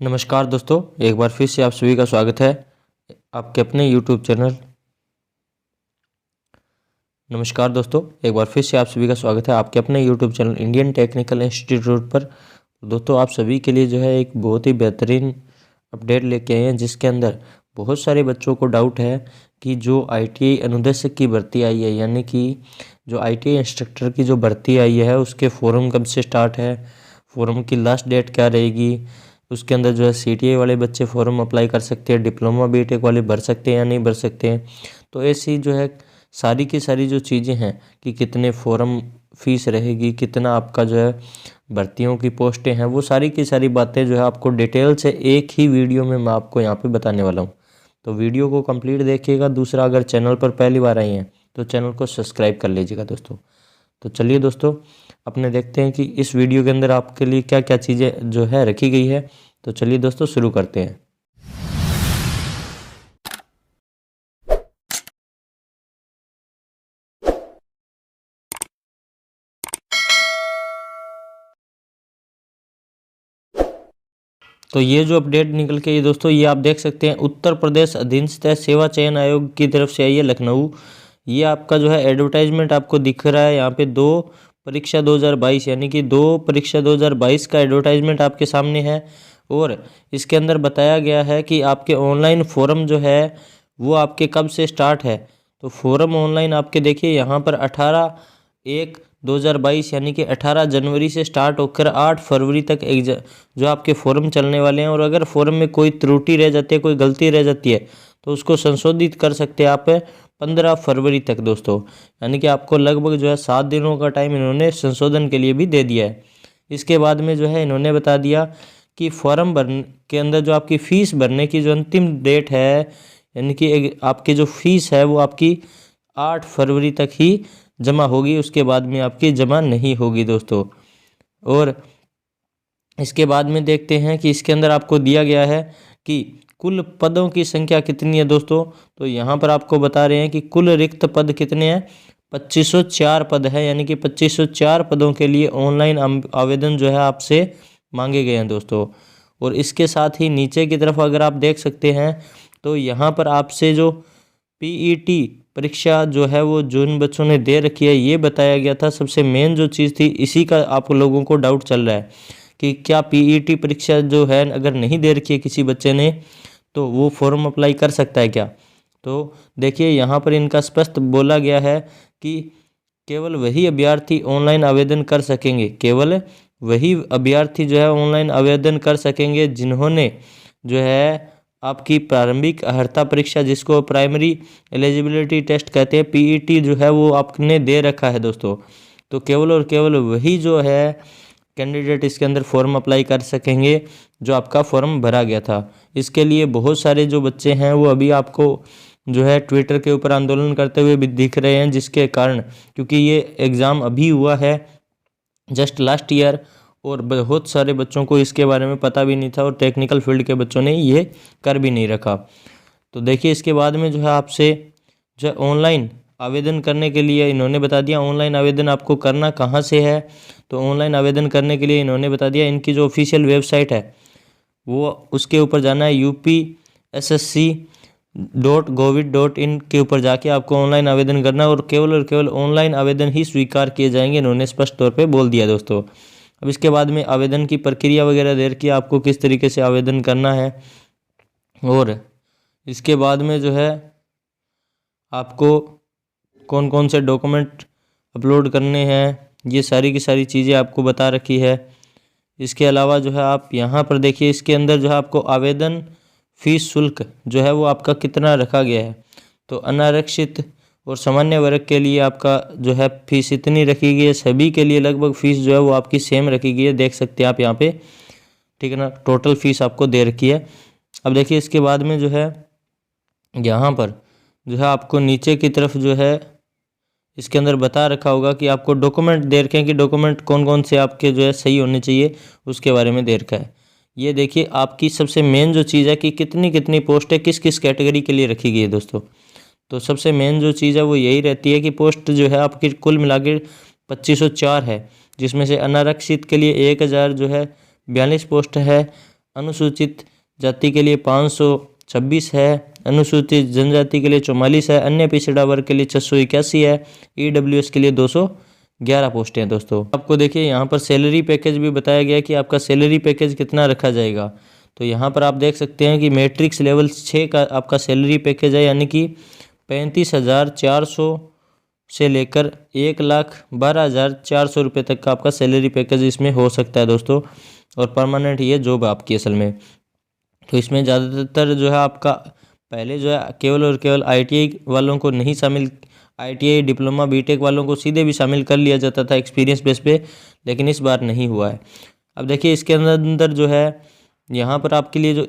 नमस्कार दोस्तों, एक बार फिर से आप सभी का स्वागत है आपके अपने YouTube चैनल। नमस्कार दोस्तों, एक बार फिर से आप सभी का स्वागत है आपके अपने YouTube channel Indian technical institute पर। दोस्तों, आप सभी के लिए जो है एक बहुत ही बेहतरीन अपडेट लेके आए हैं, जिसके अंदर बहुत सारे बच्चों को डाउट है कि जो ITI अनुदेशक की भर्ती आई है, यानी कि जो ITI इंस्ट्रक्टर की जो भर्ती आई है, उसके फॉर्म कब से स्टार्ट है, फॉर्म की लास्ट डेट क्या रहेगी, उसके अंदर जो है CTI वाले बच्चे फॉर्म अप्लाई कर सकते हैं, डिप्लोमा BTech वाले भर सकते हैं या नहीं भर सकते हैं। तो ऐसी जो है सारी की सारी जो चीज़ें हैं कि कितने फॉर्म फीस रहेगी, कितना आपका जो है भर्तियों की पोस्टें हैं, वो सारी की सारी बातें जो है आपको डिटेल से एक ही वीडियो में मैं आपको यहाँ पे बताने वाला हूँ। तो वीडियो को कंप्लीट देखिएगा। दूसरा, अगर चैनल पर पहली बार आए हैं तो चैनल को सब्सक्राइब कर लीजिएगा दोस्तों। तो चलिए दोस्तों, अपने देखते हैं कि इस वीडियो के अंदर आपके लिए क्या क्या चीज़ें जो है रखी गई है। तो चलिए दोस्तों, शुरू करते हैं। तो ये जो अपडेट निकल के ये दोस्तों, ये आप देख सकते हैं उत्तर प्रदेश अधीनस्थ सेवा चयन आयोग की तरफ से आई है, लखनऊ। ये आपका जो है एडवर्टाइजमेंट आपको दिख रहा है यहाँ पे, 2 परीक्षा 2022 यानी कि 2 परीक्षा 2022 का एडवर्टाइजमेंट आपके सामने है। और इसके अंदर बताया गया है कि आपके ऑनलाइन फॉर्म जो है वो आपके कब से स्टार्ट है। तो फॉर्म ऑनलाइन आपके देखिए यहाँ पर 18/1/2022 यानी कि 18 जनवरी से स्टार्ट होकर 8 फरवरी तक जो आपके फॉर्म चलने वाले हैं। और अगर फॉर्म में कोई त्रुटि रह जाती है, कोई गलती रह जाती है, तो उसको संशोधित कर सकते हैं आप 15 फरवरी तक दोस्तों। यानी कि आपको लगभग जो है 7 दिनों का टाइम इन्होंने संशोधन के लिए भी दे दिया है। इसके बाद में जो है इन्होंने बता दिया कि फॉर्म भरने के अंदर जो आपकी फ़ीस भरने की जो अंतिम डेट है, यानी कि आपकी जो फ़ीस है वो आपकी 8 फरवरी तक ही जमा होगी, उसके बाद में आपकी जमा नहीं होगी दोस्तों। और इसके बाद में देखते हैं कि इसके अंदर आपको दिया गया है कि कुल पदों की संख्या कितनी है दोस्तों। तो यहाँ पर आपको बता रहे हैं कि कुल रिक्त पद कितने हैं, 2504 पद है। यानी कि 2504 पदों के लिए ऑनलाइन आवेदन जो है आपसे मांगे गए हैं दोस्तों। और इसके साथ ही नीचे की तरफ अगर आप देख सकते हैं तो यहाँ पर आपसे जो PET परीक्षा जो है वो जिन बच्चों ने दे रखी है, ये बताया गया था। सबसे मेन जो चीज़ थी, इसी का आप लोगों को डाउट चल रहा है कि क्या PET परीक्षा जो है अगर नहीं दे रखी है किसी बच्चे ने, तो वो फॉर्म अप्लाई कर सकता है क्या। तो देखिए यहाँ पर इनका स्पष्ट बोला गया है कि केवल वही अभ्यर्थी ऑनलाइन आवेदन कर सकेंगे, केवल वही अभ्यर्थी जो है ऑनलाइन आवेदन कर सकेंगे जिन्होंने जो है आपकी प्रारंभिक अर्हता परीक्षा, जिसको प्राइमरी एलिजिबिलिटी टेस्ट कहते हैं, PET जो है वो आपने दे रखा है दोस्तों। तो केवल और केवल वही जो है कैंडिडेट इसके अंदर फॉर्म अप्लाई कर सकेंगे जो आपका फॉर्म भरा गया था। इसके लिए बहुत सारे जो बच्चे हैं वो अभी आपको जो है ट्विटर के ऊपर आंदोलन करते हुए भी दिख रहे हैं, जिसके कारण, क्योंकि ये एग्ज़ाम अभी हुआ है जस्ट लास्ट ईयर, और बहुत सारे बच्चों को इसके बारे में पता भी नहीं था, और टेक्निकल फील्ड के बच्चों ने ये कर भी नहीं रखा। तो देखिए इसके बाद में जो है आपसे जो है ऑनलाइन आवेदन करने के लिए इन्होंने बता दिया। ऑनलाइन आवेदन आपको करना कहाँ से है, तो ऑनलाइन आवेदन करने के लिए इन्होंने बता दिया इनकी जो ऑफिशियल वेबसाइट है वो उसके ऊपर जाना है, upssc.govit.in के ऊपर जाके आपको ऑनलाइन आवेदन करना है, और केवल ऑनलाइन आवेदन ही स्वीकार किए जाएंगे, इन्होंने स्पष्ट तौर पे बोल दिया दोस्तों। अब इसके बाद में आवेदन की प्रक्रिया वगैरह दे रखी है, आपको किस तरीके से आवेदन करना है, और इसके बाद में जो है आपको कौन कौन से डॉक्यूमेंट अपलोड करने हैं, ये सारी की सारी चीज़ें आपको बता रखी है। इसके अलावा जो है आप यहाँ पर देखिए, इसके अंदर जो है आपको आवेदन फीस शुल्क जो है वो आपका कितना रखा गया है। तो अनारक्षित और सामान्य वर्ग के लिए आपका जो है फीस इतनी रखी गई है, सभी के लिए लगभग फ़ीस जो है वो आपकी सेम रखी गई है, देख सकते हैं आप यहाँ पे, ठीक है ना। टोटल फीस आपको दे रखी है। अब देखिए इसके बाद में जो है यहाँ पर जो है आपको नीचे की तरफ जो है इसके अंदर बता रखा होगा कि आपको डॉक्यूमेंट दे रखे हैं, कि डॉक्यूमेंट कौन कौन से आपके जो है सही होने चाहिए, उसके बारे में दे रखा है। ये देखिए आपकी सबसे मेन जो चीज़ है कि कितनी कितनी पोस्ट है, किस किस कैटेगरी के लिए रखी गई है दोस्तों। तो सबसे मेन जो चीज़ है वो यही रहती है कि पोस्ट जो है आपकी कुल मिला के 2504 है, जिसमें से अनारक्षित के लिए 1000 जो है 42 पोस्ट है, अनुसूचित जाति के लिए 526 है, अनुसूचित जनजाति के लिए 44 है, अन्य पिछड़ा वर्ग के लिए 681 है, ईडब्ल्यूएस के लिए 211 पोस्टें हैं दोस्तों। आपको देखिए यहाँ पर सैलरी पैकेज भी बताया गया है कि आपका सैलरी पैकेज कितना रखा जाएगा। तो यहाँ पर आप देख सकते हैं कि मैट्रिक्स लेवल 6 का आपका सैलरी पैकेज है, यानी कि 35,400 से लेकर 1,12,400 रुपये तक का आपका सैलरी पैकेज इसमें हो सकता है दोस्तों। और परमानेंट ये जॉब आपकी असल में। तो इसमें ज़्यादातर जो है आपका पहले जो है केवल और केवल आईटीआई वालों को नहीं शामिल, आईटीआई डिप्लोमा बीटेक वालों को सीधे भी शामिल कर लिया जाता था एक्सपीरियंस बेस पे, लेकिन इस बार नहीं हुआ है। अब देखिए इसके अंदर जो है यहाँ पर आपके लिए जो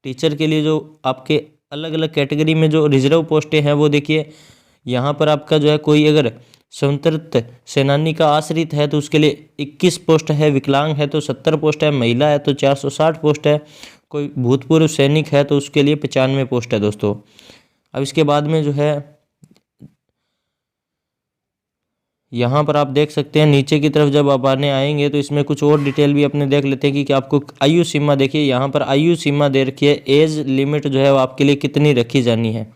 टीचर के लिए जो आपके अलग अलग कैटेगरी में जो रिजर्व पोस्टें हैं वो देखिए यहाँ पर आपका जो है कोई अगर स्वतंत्र सेनानी का आश्रित है तो उसके लिए 21 पोस्ट है, विकलांग है तो 70 पोस्ट है, महिला है तो 460 पोस्ट है, कोई भूतपूर्व सैनिक है तो उसके लिए 95 पोस्ट है दोस्तों। अब इसके बाद में जो है यहाँ पर आप देख सकते हैं नीचे की तरफ जब आप आने आएंगे तो इसमें कुछ और डिटेल भी अपने देख लेते हैं कि आपको आयु सीमा देखिए यहाँ पर आयु सीमा दे रखी है, एज लिमिट जो है वो आपके लिए कितनी रखी जानी है।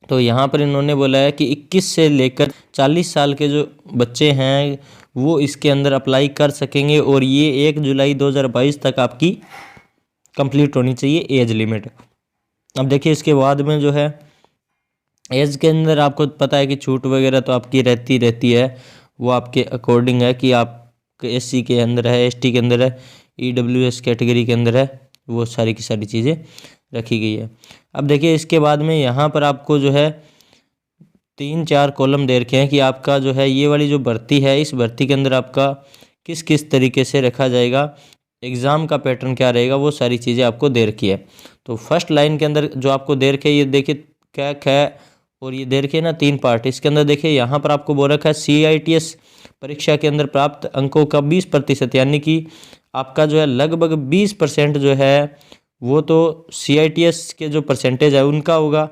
तो यहाँ पर इन्होंने बोला है कि 21 से लेकर 40 साल के जो बच्चे हैं वो इसके अंदर अप्लाई कर सकेंगे और ये 1 जुलाई 2022 तक आपकी कंप्लीट होनी चाहिए एज लिमिट। अब देखिए इसके बाद में जो है एज के अंदर आपको पता है कि छूट वगैरह तो आपकी रहती है, वो आपके अकॉर्डिंग है कि आप एससी के अंदर है, एसटी के अंदर है, ईडब्ल्यूएस कैटेगरी के अंदर है, वो सारी की सारी चीज़ें रखी गई है। अब देखिए इसके बाद में यहाँ पर आपको जो है 3-4 कॉलम दे रखे हैं कि आपका जो है ये वाली जो भर्ती है इस भर्ती के अंदर आपका किस किस तरीके से रखा जाएगा, एग्ज़ाम का पैटर्न क्या रहेगा, वो सारी चीज़ें आपको दे रखी है। तो फर्स्ट लाइन के अंदर जो आपको दे रखे ये देखिए क्या है और ये दे रखे ना 3 पार्ट। इसके अंदर देखिए यहाँ पर आपको बोल रखा है CITS परीक्षा के अंदर प्राप्त अंकों का 20%, यानी कि आपका जो है लगभग 20% जो है वो तो CITS के जो परसेंटेज है उनका होगा,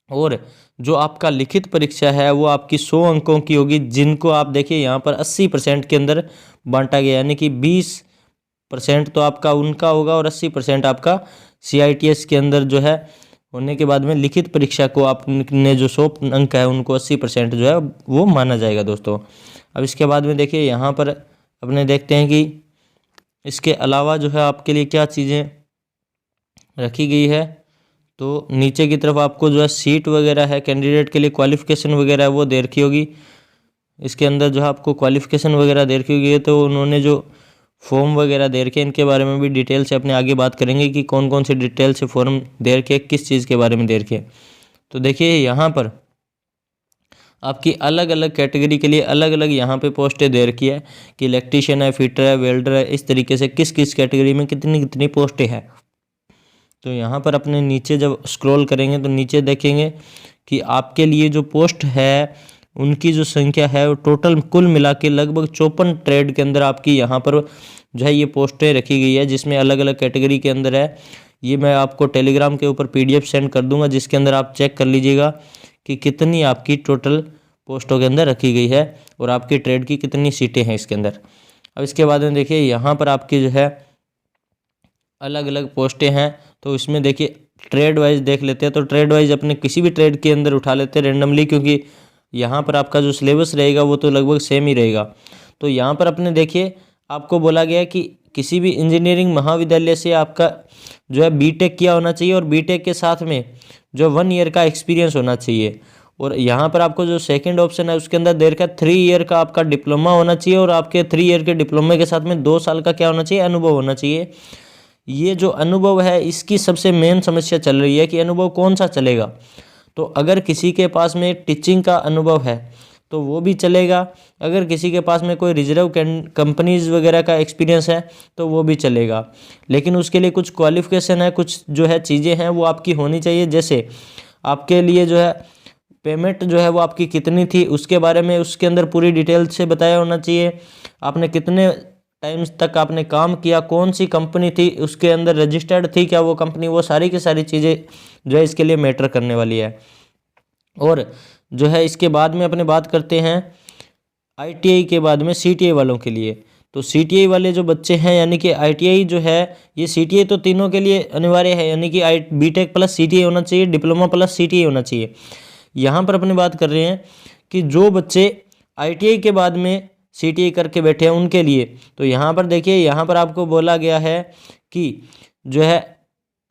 और जो आपका लिखित परीक्षा है वो आपकी 100 अंकों की होगी, जिनको आप देखिए यहाँ पर 80% के अंदर बांटा गया, यानी कि 20% तो आपका उनका होगा और 80% आपका CITS के अंदर जो है होने के बाद में लिखित परीक्षा को आपने जो 100 अंक है उनको 80% जो है वो माना जाएगा दोस्तों। अब इसके बाद में देखिए यहाँ पर अपने देखते हैं कि इसके अलावा जो है आपके लिए क्या चीज़ें रखी गई है। तो नीचे की तरफ आपको जो है सीट वगैरह है, कैंडिडेट के लिए क्वालिफ़िकेशन वगैरह है वो दे रखी होगी। इसके अंदर जो है आपको क्वालिफ़िकेशन वगैरह दे रखी होगी, तो उन्होंने जो फॉर्म वगैरह दे रखे हैं इनके बारे में भी डिटेल से अपने आगे बात करेंगे कि कौन कौन से डिटेल से फॉर्म दे रखे हैं, किस चीज़ के बारे में दे रखे हैं। तो देखिए यहाँ पर आपकी अलग अलग कैटेगरी के लिए अलग अलग यहाँ पे पोस्टें दे रखी है कि इलेक्ट्रीशियन है, फिटर है, वेल्डर है, इस तरीके से किस किस कैटेगरी में कितनी कितनी पोस्टें हैं। तो यहाँ पर अपने नीचे जब स्क्रॉल करेंगे तो नीचे देखेंगे कि आपके लिए जो पोस्ट है उनकी जो संख्या है वो टोटल कुल मिला के लगभग 54 ट्रेड के अंदर आपकी यहाँ पर जो है ये पोस्टें रखी गई है, जिसमें अलग अलग कैटेगरी के अंदर है। ये मैं आपको टेलीग्राम के ऊपर PDF सेंड कर दूंगा, जिसके अंदर आप चेक कर लीजिएगा कि कितनी आपकी टोटल पोस्टों के अंदर रखी गई है और आपकी ट्रेड की कितनी सीटें हैं इसके अंदर। अब इसके बाद में देखिए यहाँ पर आपकी जो है अलग अलग पोस्टें हैं, तो इसमें देखिए ट्रेड वाइज देख लेते हैं। तो ट्रेड वाइज अपने किसी भी ट्रेड के अंदर उठा लेते हैं रेंडमली, क्योंकि यहाँ पर आपका जो सिलेबस रहेगा वो तो लगभग सेम ही रहेगा। तो यहाँ पर अपने देखिए आपको बोला गया है कि किसी भी इंजीनियरिंग महाविद्यालय से आपका जो है बीटेक किया होना चाहिए और बीटेक के साथ में जो 1 ईयर का एक्सपीरियंस होना चाहिए। और यहाँ पर आपको जो सेकंड ऑप्शन है उसके अंदर दे रखा है 3 ईयर का आपका डिप्लोमा होना चाहिए, और आपके 3 ईयर के डिप्लोमे के साथ में 2 साल का क्या होना चाहिए, अनुभव होना चाहिए। ये जो अनुभव है इसकी सबसे मेन समस्या चल रही है कि अनुभव कौन सा चलेगा। तो अगर किसी के पास में टीचिंग का अनुभव है तो वो भी चलेगा, अगर किसी के पास में कोई रिजर्व कंपनीज वगैरह का एक्सपीरियंस है तो वो भी चलेगा, लेकिन उसके लिए कुछ क्वालिफिकेशन है, कुछ जो है चीज़ें हैं वो आपकी होनी चाहिए। जैसे आपके लिए जो है पेमेंट जो है वो आपकी कितनी थी उसके बारे में उसके अंदर पूरी डिटेल से बताया होना चाहिए। आपने कितने टाइम्स तक आपने काम किया, कौन सी कंपनी थी उसके अंदर रजिस्टर्ड थी क्या वो कंपनी, वो सारी की सारी चीज़ें जो है इसके लिए मैटर करने वाली है। और जो है इसके बाद में अपने बात करते हैं ITI के बाद में CTI वालों के लिए। तो CTI वाले जो बच्चे हैं, यानी कि ITI जो है, ये CTI तो तीनों के लिए अनिवार्य है, यानी कि BTech प्लस CTI होना चाहिए, डिप्लोमा प्लस CTI होना चाहिए। यहाँ पर अपनी बात कर रहे हैं कि जो बच्चे ITI के बाद में CTI करके बैठे हैं उनके लिए, तो यहाँ पर देखिए, यहाँ पर आपको बोला गया है कि जो है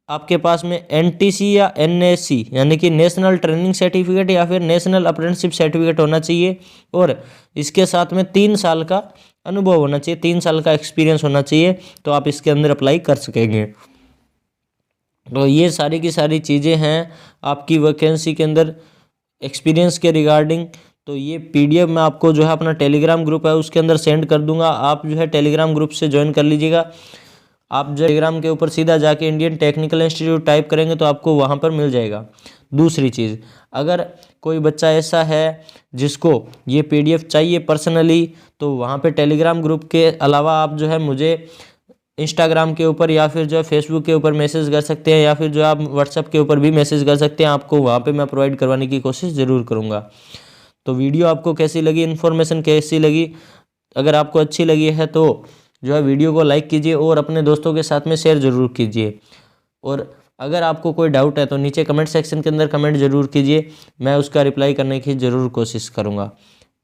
आपके पास में NTC या NSC यानी कि नेशनल ट्रेनिंग सर्टिफिकेट या फिर नेशनल अप्रेंटिसशिप सर्टिफिकेट होना चाहिए, और इसके साथ में 3 साल का अनुभव होना चाहिए, 3 साल का एक्सपीरियंस होना चाहिए, तो आप इसके अंदर अप्लाई कर सकेंगे। तो ये सारी की सारी चीज़ें हैं आपकी वैकेंसी के अंदर एक्सपीरियंस के रिगार्डिंग। तो ये PDF मैं आपको जो है अपना टेलीग्राम ग्रुप है उसके अंदर सेंड कर दूंगा, आप जो है टेलीग्राम ग्रुप से ज्वाइन कर लीजिएगा। आप जो टेलीग्राम के ऊपर सीधा जाके इंडियन टेक्निकल इंस्टीट्यूट टाइप करेंगे तो आपको वहाँ पर मिल जाएगा। दूसरी चीज़, अगर कोई बच्चा ऐसा है जिसको ये PDF चाहिए पर्सनली, तो वहाँ पे टेलीग्राम ग्रुप के अलावा आप जो है मुझे इंस्टाग्राम के ऊपर या फिर जो है फेसबुक के ऊपर मैसेज कर सकते हैं, या फिर जो आप व्हाट्सएप के ऊपर भी मैसेज कर सकते हैं। आपको वहाँ पे मैं प्रोवाइड करवाने की कोशिश ज़रूर करूँगा। तो वीडियो आपको कैसी लगी, इन्फॉर्मेशन कैसी लगी? अगर आपको अच्छी लगी है तो जो है वीडियो को लाइक कीजिए और अपने दोस्तों के साथ में शेयर ज़रूर कीजिए। और अगर आपको कोई डाउट है तो नीचे कमेंट सेक्शन के अंदर कमेंट ज़रूर कीजिए, मैं उसका रिप्लाई करने की ज़रूर कोशिश करूँगा।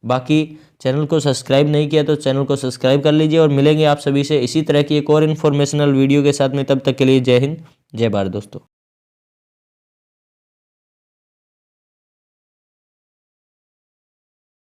बाकी चैनल को सब्सक्राइब नहीं किया तो चैनल को सब्सक्राइब कर लीजिए, और मिलेंगे आप सभी से इसी तरह की एक और इन्फॉर्मेशनल वीडियो के साथ में। तब तक के लिए जय हिंद, जय भारत दोस्तों।